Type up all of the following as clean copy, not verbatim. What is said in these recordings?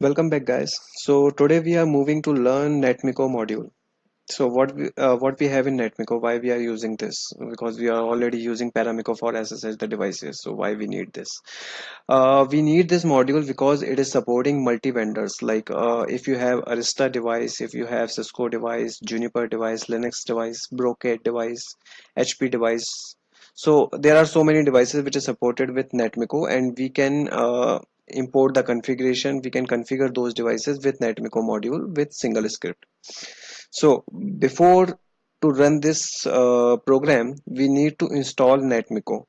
Welcome back, guys. So today we are moving to learn Netmiko module. So what we have in Netmiko, why we are using this? Because we are already using Paramiko for SSH the devices. So why we need this? We need this module because it is supporting multi vendors. Like if you have Arista device, if you have Cisco device, Juniper device, Linux device, Brocade device, HP device. So there are so many devices which is supported with Netmiko, and we can import the configuration. We can configure those devices with Netmiko module with single script. So before to run this program, we need to install Netmiko.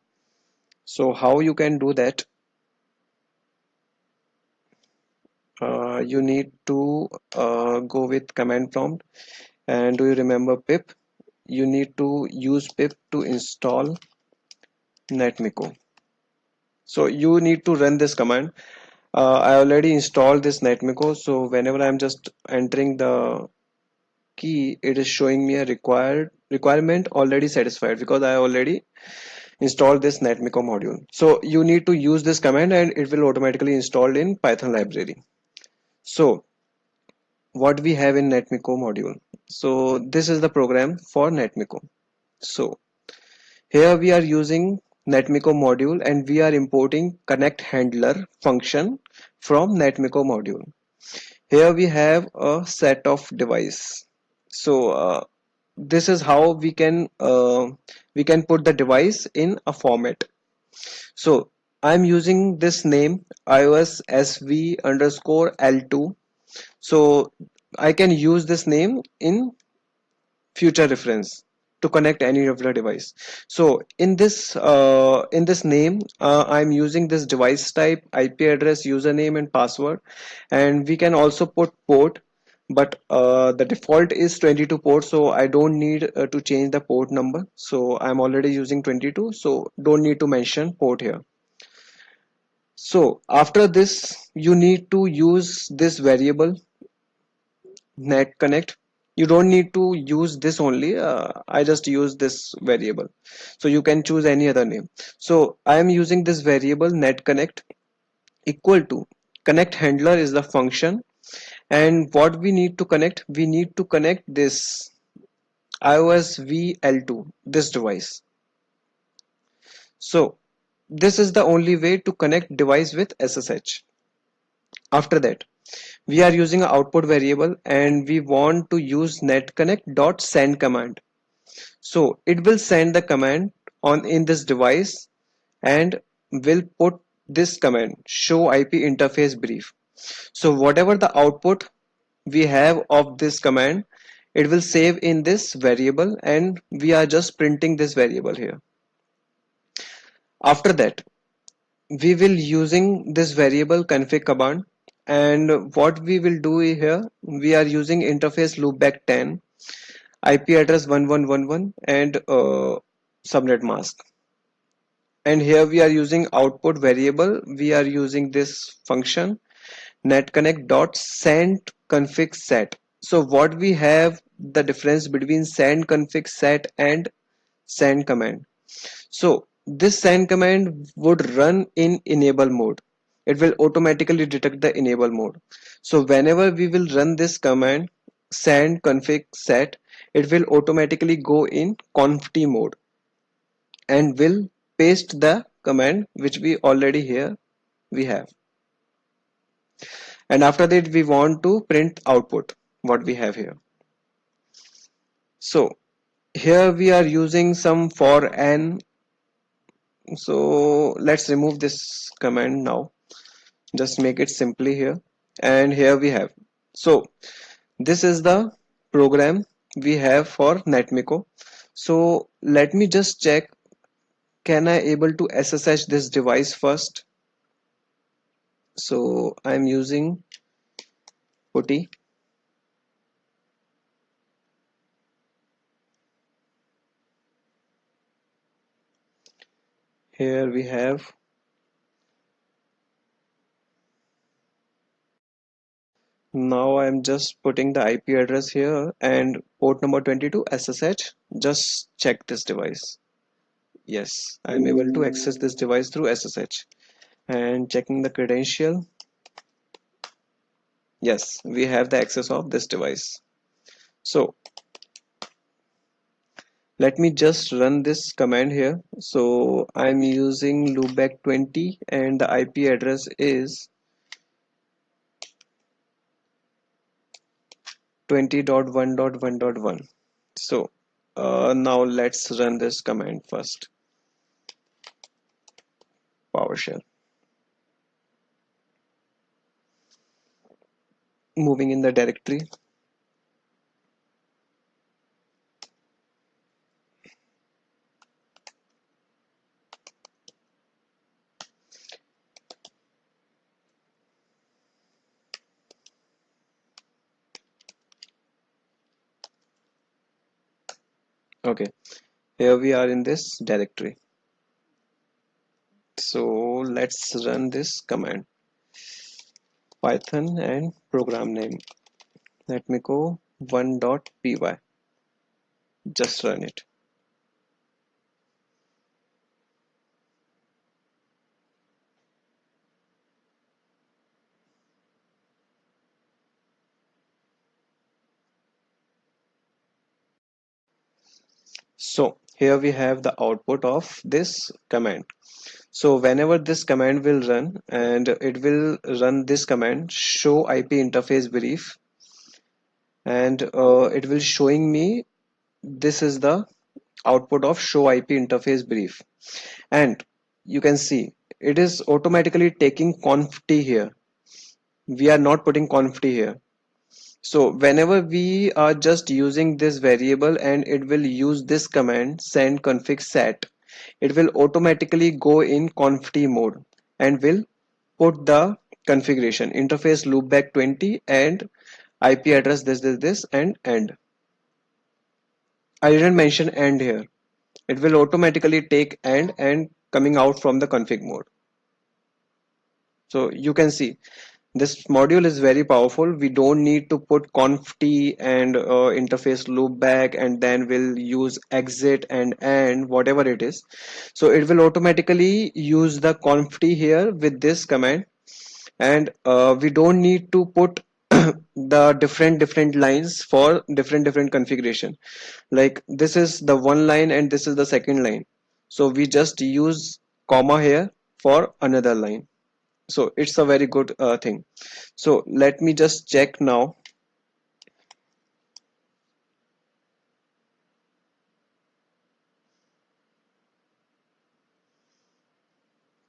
So how you can do that? You need to go with command prompt. And do you remember pip? You need to use pip to install Netmiko. So you need to run this command. I already installed this Netmiko, so whenever I'm just entering the key, it is showing me a requirement already satisfied because I already installed this Netmiko module. So you need to use this command and it will automatically install in Python library. So what we have in Netmiko module. So this is the program for Netmiko. So here we are using Netmiko module and we are importing connect handler function from Netmiko module. Here we have a set of device. So this is how we can put the device in a format. So I'm using this name iOS SV underscore L2. So I can use this name in future reference to connect any of the device. So in this name, I'm using this device type, IP address, username, and password, and we can also put port. But the default is 22 port, so I don't need to change the port number. So I'm already using 22, so don't need to mention port here. So after this, you need to use this variable net connect. You don't need to use this only. I just use this variable, so you can choose any other name. So I am using this variable net connect equal to connect handler is the function, and what we need to connect, we need to connect this iOS VL2, this device. So this is the only way to connect device with SSH. After that, we are using an output variable and we want to use netconnect.send command. So it will send the command on in this device and will put this command show IP interface brief. So whatever the output we have of this command, it will save in this variable and we are just printing this variable here. After that, we will using this variable config command, and what we will do here, we are using interface loopback 10, IP address 1111, and subnet mask. And here we are using output variable, we are using this function netconnect.send config set. So what we have, the difference between send config set and send command. So this send command would run in enable mode. It will automatically detect the enable mode. So whenever we will run this command send config set, it will automatically go in conft mode and will paste the command which we already here we have. And after that we want to print output what we have here. So here we are using some for n. So let's remove this command now, just make it simply here. And here we have, so this is the program we have for Netmiko. So let me just check, can I able to SSH this device first? So I'm using putty. Here we have, now I'm just putting the IP address here and port number 22 SSH. Just check this device. Yes, I'm able to access this device through SSH. And checking the credential. Yes, we have the access of this device. So let me just run this command here. So I'm using loopback 20 and the IP address is 20.1.1.1. So now let's run this command first. PowerShell. Moving in the directory. Okay, here we are in this directory. So let's run this command. Python and program name. Netmiko 1.py. Just run it. So here we have the output of this command. So whenever this command will run, and it will run this command show IP interface brief, and it will showing me this is the output of show IP interface brief, and you can see it is automatically taking conft here. We are not putting conft here. So whenever we are just using this variable and it will use this command send config set, it will automatically go in conft mode and will put the configuration interface loopback 20 and IP address this and end. I didn't mention end here. It will automatically take end and coming out from the config mode. So you can see this module is very powerful. We don't need to put conft and interface loopback and then we'll use exit and end, whatever it is. So it will automatically use the conft here with this command, and we don't need to put the different lines for different configuration. Like this is the one line and this is the second line. So we just use comma here for another line. So it's a very good thing. So let me just check now.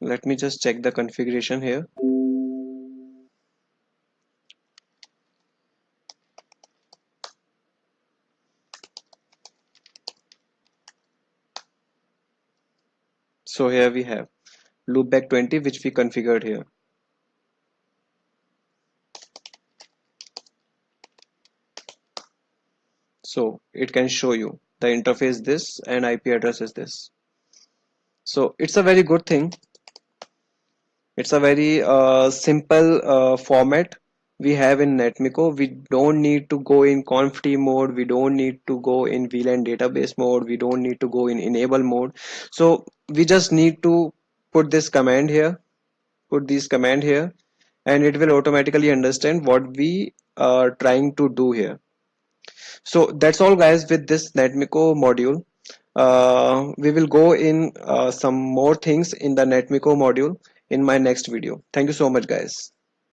Let me just check the configuration here. So here we have loopback 20, which we configured here. So it can show you the interface this and IP address is this. So it's a very good thing. It's a very simple format we have in Netmiko. We don't need to go in conft mode. We don't need to go in VLAN database mode. We don't need to go in enable mode. So we just need to put this command here, put this command here, and it will automatically understand what we are trying to do here. So that's all guys with this Netmiko module. We will go in some more things in the Netmiko module in my next video. Thank you so much guys.